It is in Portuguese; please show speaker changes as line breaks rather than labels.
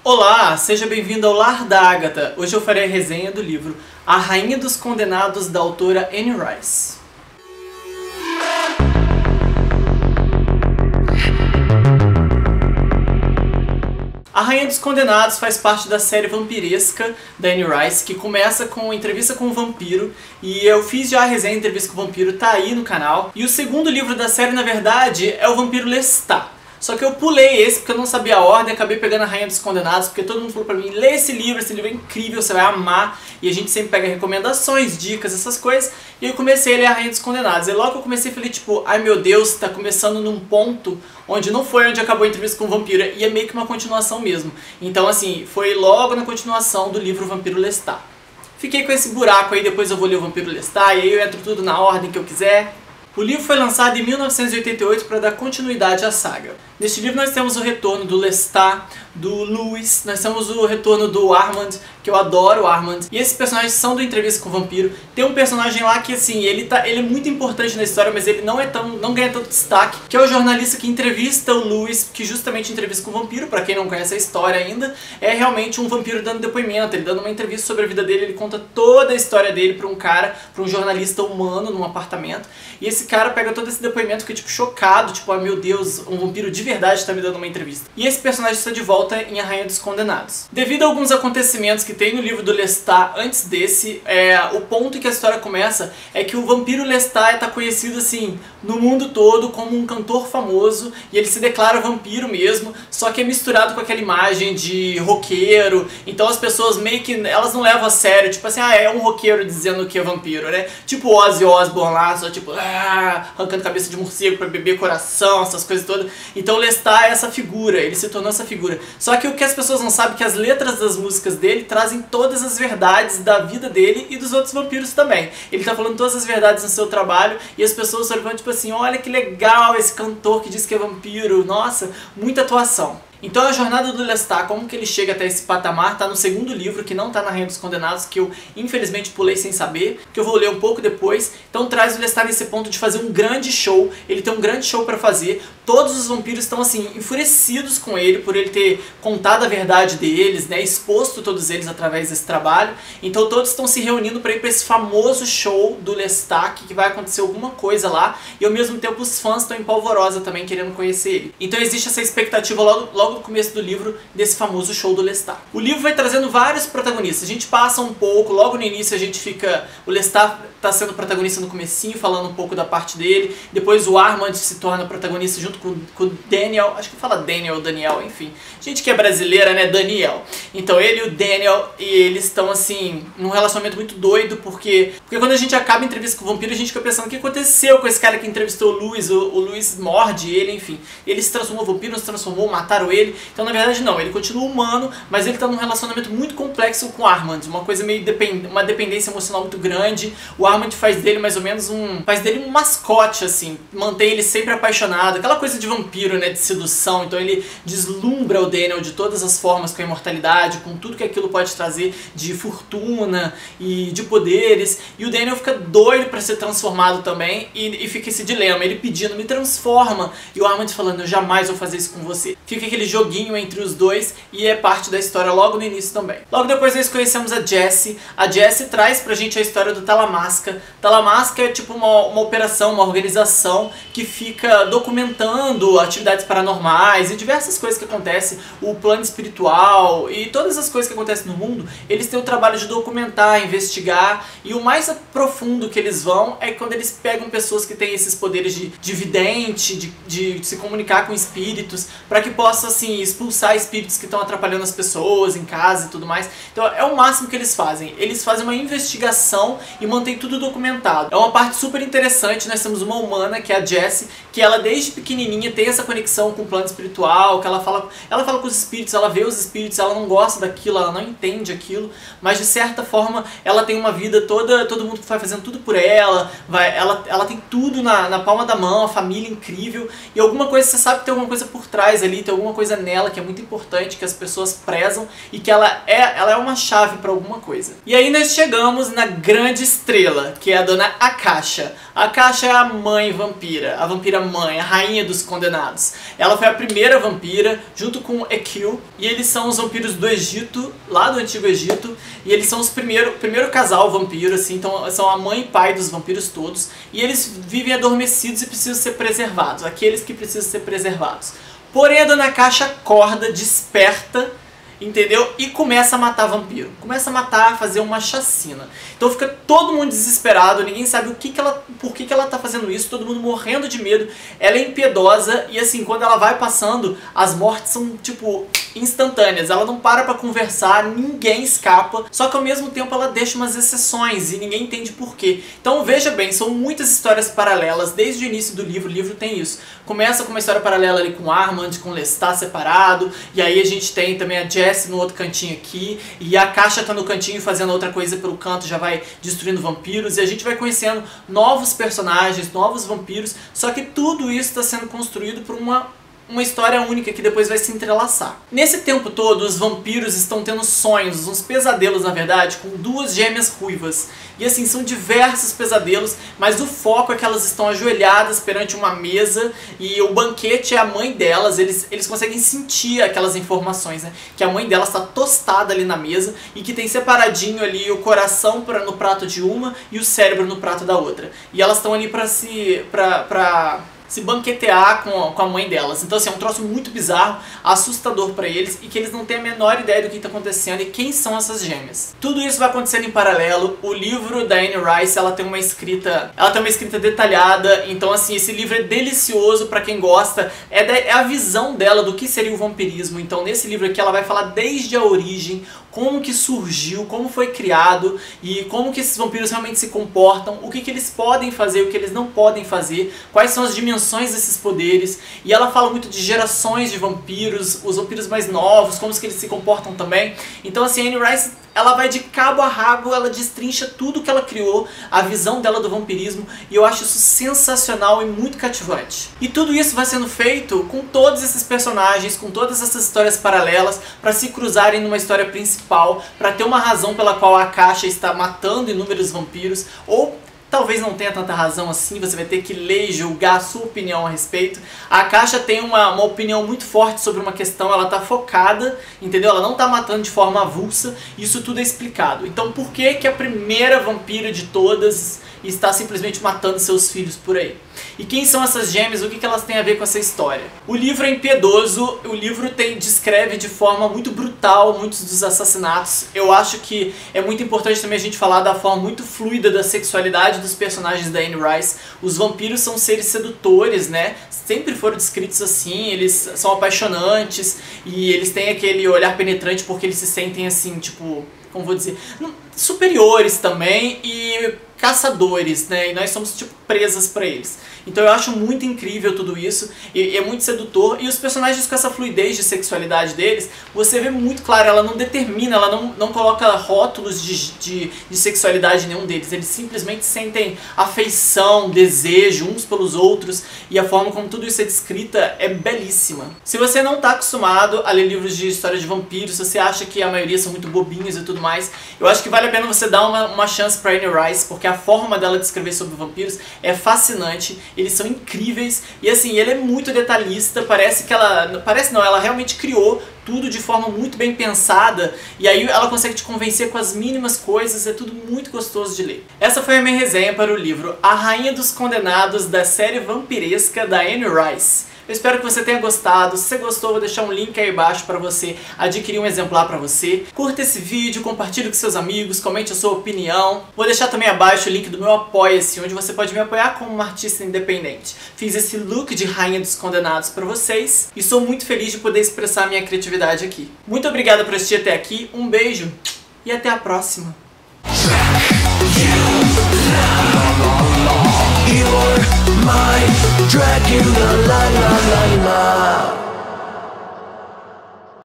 Olá, seja bem-vindo ao Lar da Agatha. Hoje eu farei a resenha do livro A Rainha dos Condenados, da autora Anne Rice. A Rainha dos Condenados faz parte da série vampiresca da Anne Rice, que começa com entrevista com o vampiro, e eu fiz já a resenha entrevista com o vampiro, tá aí no canal. E o segundo livro da série, na verdade, é o Vampiro Lestat. Só que eu pulei esse porque eu não sabia a ordem, acabei pegando a Rainha dos Condenados, porque todo mundo falou pra mim, lê esse livro é incrível, você vai amar. E a gente sempre pega recomendações, dicas, essas coisas. E eu comecei a ler a Rainha dos Condenados. E logo que eu comecei, falei tipo, ai meu Deus, tá começando num ponto onde não foi onde acabou a entrevista com o vampiro. E é meio que uma continuação mesmo. Então assim, foi logo na continuação do livro Vampiro Lestat. Fiquei com esse buraco aí, depois eu vou ler o Vampiro Lestat, e aí eu entro tudo na ordem que eu quiser. O livro foi lançado em 1988 para dar continuidade à saga. Neste livro nós temos o retorno do Lestat, do Louis, nós temos o retorno do Armand, que eu adoro o Armand. E esses personagens são do Entrevista com o Vampiro. Tem um personagem lá que assim, ele é muito importante na história, mas ele não ganha tanto destaque, que é o jornalista que entrevista o Louis, que justamente entrevista com o vampiro. Para quem não conhece a história ainda, é realmente um vampiro dando depoimento, ele dando uma entrevista sobre a vida dele, ele conta toda a história dele para um jornalista humano num apartamento. E esse cara pega todo esse depoimento, fica tipo chocado, tipo, ah meu Deus, um vampiro de verdade está me dando uma entrevista. E esse personagem está de volta em A Rainha dos Condenados. Devido a alguns acontecimentos que tem no livro do Lestat antes desse, o ponto em que a história começa é que o vampiro Lestat está conhecido assim no mundo todo como um cantor famoso, e ele se declara vampiro mesmo, só que é misturado com aquela imagem de roqueiro. Então as pessoas meio que, elas não levam a sério, tipo assim, é um roqueiro dizendo que é vampiro, né? Tipo Ozzy Osbourne lá, só tipo, arrancando cabeça de morcego pra beber coração, essas coisas todas. Então o Lestat é essa figura, ele se tornou essa figura. Só que o que as pessoas não sabem é que as letras das músicas dele trazem todas as verdades da vida dele e dos outros vampiros também. Ele tá falando todas as verdades no seu trabalho, e as pessoas olham tipo assim, olha que legal esse cantor que diz que é vampiro, nossa, muita atuação. Então a jornada do Lestat, como que ele chega até esse patamar, tá no segundo livro, que não tá na Rainha dos Condenados, que eu infelizmente pulei sem saber, que eu vou ler um pouco depois. Então traz o Lestat nesse ponto de fazer um grande show, ele tem um grande show pra fazer, todos os vampiros estão assim, enfurecidos com ele, por ele ter contado a verdade deles, né, exposto todos eles através desse trabalho. Então todos estão se reunindo pra ir pra esse famoso show do Lestat, que vai acontecer alguma coisa lá, e ao mesmo tempo os fãs estão em polvorosa também, querendo conhecer ele. Então existe essa expectativa logo no começo do livro, desse famoso show do Lestat. O livro vai trazendo vários protagonistas. A gente passa um pouco, logo no início a gente fica... O Lestat tá sendo protagonista no comecinho, falando um pouco da parte dele. Depois o Armand se torna protagonista junto com o Daniel. Acho que fala Daniel ou Daniel, enfim. Gente que é brasileira, né? Daniel. Então ele e o Daniel, e eles estão assim, num relacionamento muito doido, porque quando a gente acaba a entrevista com o vampiro, a gente fica pensando o que aconteceu com esse cara que entrevistou o Louis. O Louis morde ele, enfim. Ele se transformou, o vampiro não se transformou, mataram ele. Então na verdade não, ele continua humano, mas ele tá num relacionamento muito complexo com o Armand, uma coisa meio uma dependência emocional muito grande. O Armand faz dele mais ou menos faz dele um mascote assim, mantém ele sempre apaixonado, aquela coisa de vampiro, né, de sedução. Então ele deslumbra o Daniel de todas as formas, com a imortalidade, com tudo que aquilo pode trazer de fortuna e de poderes, e o Daniel fica doido pra ser transformado também, e fica esse dilema, ele pedindo, me transforma, e o Armand falando, eu jamais vou fazer isso com você. Fica aquele joguinho entre os dois, e é parte da história logo no início também. Logo depois nós conhecemos a Jessie. A Jessie traz pra gente a história do Talamasca. Talamasca é tipo uma operação, uma organização que fica documentando atividades paranormais e diversas coisas que acontecem, o plano espiritual e todas as coisas que acontecem no mundo. Eles têm o trabalho de documentar, investigar, e o mais profundo que eles vão é quando eles pegam pessoas que têm esses poderes de vidente, de se comunicar com espíritos, para que possa assim expulsar espíritos que estão atrapalhando as pessoas em casa e tudo mais. Então é o máximo que eles fazem. Eles fazem uma investigação e mantêm tudo documentado. É uma parte super interessante. Nós temos uma humana, que é a Jessie, que ela desde pequenininha tem essa conexão com o plano espiritual, que ela fala com os espíritos, ela vê os espíritos, ela não gosta gosta daquilo, ela não entende aquilo, mas de certa forma ela tem uma vida toda, todo mundo vai fazendo tudo por ela, ela tem tudo na palma da mão, a família incrível, e alguma coisa, você sabe que tem alguma coisa por trás ali, tem alguma coisa nela que é muito importante, que as pessoas prezam, e que ela é uma chave para alguma coisa. E aí nós chegamos na grande estrela, que é a dona Akasha. A Akasha é a mãe vampira, a vampira mãe, a rainha dos condenados. Ela foi a primeira vampira, junto com Ekil, e eles são os vampiros do Egito, lá do Antigo Egito, e eles são os primeiro casal vampiro, assim, então são a mãe e pai dos vampiros todos, e eles vivem adormecidos e precisam ser preservados, aqueles que precisam ser preservados. Porém a dona Akasha acorda, desperta, entendeu? E começa a matar vampiro. Começa a matar, a fazer uma chacina. Então fica todo mundo desesperado, ninguém sabe por que ela tá fazendo isso, todo mundo morrendo de medo. Ela é impiedosa e assim, quando ela vai passando, as mortes são tipo instantâneas. Ela não para pra conversar, ninguém escapa, só que ao mesmo tempo ela deixa umas exceções e ninguém entende por quê. Então veja bem, são muitas histórias paralelas desde o início do livro. O livro tem isso. Começa com uma história paralela ali com Armand, com Lestat separado, e aí a gente tem também a Jessie no outro cantinho aqui, e a Akasha tá no cantinho fazendo outra coisa pelo canto, já vai destruindo vampiros, e a gente vai conhecendo novos personagens, novos vampiros, só que tudo isso está sendo construído por uma história única que depois vai se entrelaçar. Nesse tempo todo, os vampiros estão tendo sonhos, uns pesadelos na verdade, com duas gêmeas ruivas. E assim, são diversos pesadelos, mas o foco é que elas estão ajoelhadas perante uma mesa e o banquete é a mãe delas, eles conseguem sentir aquelas informações, né? Que a mãe delas está tostada ali na mesa e que tem separadinho ali o coração no prato de uma e o cérebro no prato da outra. E elas estão ali pra se banquetear com a mãe delas. Então assim, é um troço muito bizarro, assustador pra eles, e que eles não têm a menor ideia do que está acontecendo e quem são essas gêmeas. Tudo isso vai acontecendo em paralelo. O livro da Anne Rice, ela tem uma escrita detalhada, então assim, esse livro é delicioso pra quem gosta, é a visão dela do que seria o vampirismo. Então nesse livro aqui ela vai falar desde a origem, como que surgiu, como foi criado e como que esses vampiros realmente se comportam, o que eles podem fazer, o que eles não podem fazer, quais são as dimensões desses poderes. E ela fala muito de gerações de vampiros, os vampiros mais novos, como que eles se comportam também. Então assim, a Anne Rice, ela vai de cabo a rabo, ela destrincha tudo que ela criou, a visão dela do vampirismo, e eu acho isso sensacional e muito cativante. E tudo isso vai sendo feito com todos esses personagens, com todas essas histórias paralelas, para se cruzarem numa história principal, para ter uma razão pela qual a Akasha está matando inúmeros vampiros, ou talvez não tenha tanta razão assim, você vai ter que ler e julgar a sua opinião a respeito. A Akasha tem uma opinião muito forte sobre uma questão, ela tá focada, entendeu? Ela não tá matando de forma avulsa, isso tudo é explicado. Então por que que a primeira vampira de todas está simplesmente matando seus filhos por aí? E quem são essas gêmeas? O que elas têm a ver com essa história? O livro é impiedoso, o livro descreve de forma muito brutal muitos dos assassinatos. Eu acho que é muito importante também a gente falar da forma muito fluida da sexualidade dos personagens da Anne Rice. Os vampiros são seres sedutores, né? Sempre foram descritos assim, eles são apaixonantes e eles têm aquele olhar penetrante porque eles se sentem assim, tipo, como vou dizer, superiores também e caçadores, né? E nós somos tipo presas pra eles. Então eu acho muito incrível tudo isso, e é muito sedutor, e os personagens com essa fluidez de sexualidade deles, você vê muito claro, ela não determina, ela não coloca rótulos de sexualidade em nenhum deles, eles simplesmente sentem afeição, desejo uns pelos outros, e a forma como tudo isso é descrita é belíssima. Se você não está acostumado a ler livros de história de vampiros, se você acha que a maioria são muito bobinhos e tudo mais, eu acho que vale a pena você dar uma chance pra Anne Rice, porque a forma dela de escrever sobre vampiros é fascinante, eles são incríveis, e assim, ele é muito detalhista, ela realmente criou tudo de forma muito bem pensada, e aí ela consegue te convencer com as mínimas coisas, é tudo muito gostoso de ler. Essa foi a minha resenha para o livro A Rainha dos Condenados, da série vampiresca da Anne Rice. Eu espero que você tenha gostado. Se você gostou, eu vou deixar um link aí embaixo para você adquirir um exemplar para você. Curta esse vídeo, compartilhe com seus amigos, comente a sua opinião. Vou deixar também abaixo o link do meu Apoia-se, onde você pode me apoiar como uma artista independente. Fiz esse look de Rainha dos Condenados para vocês e sou muito feliz de poder expressar minha criatividade aqui. Muito obrigado por assistir até aqui, um beijo e até a próxima. You're my Dracula, la la la la.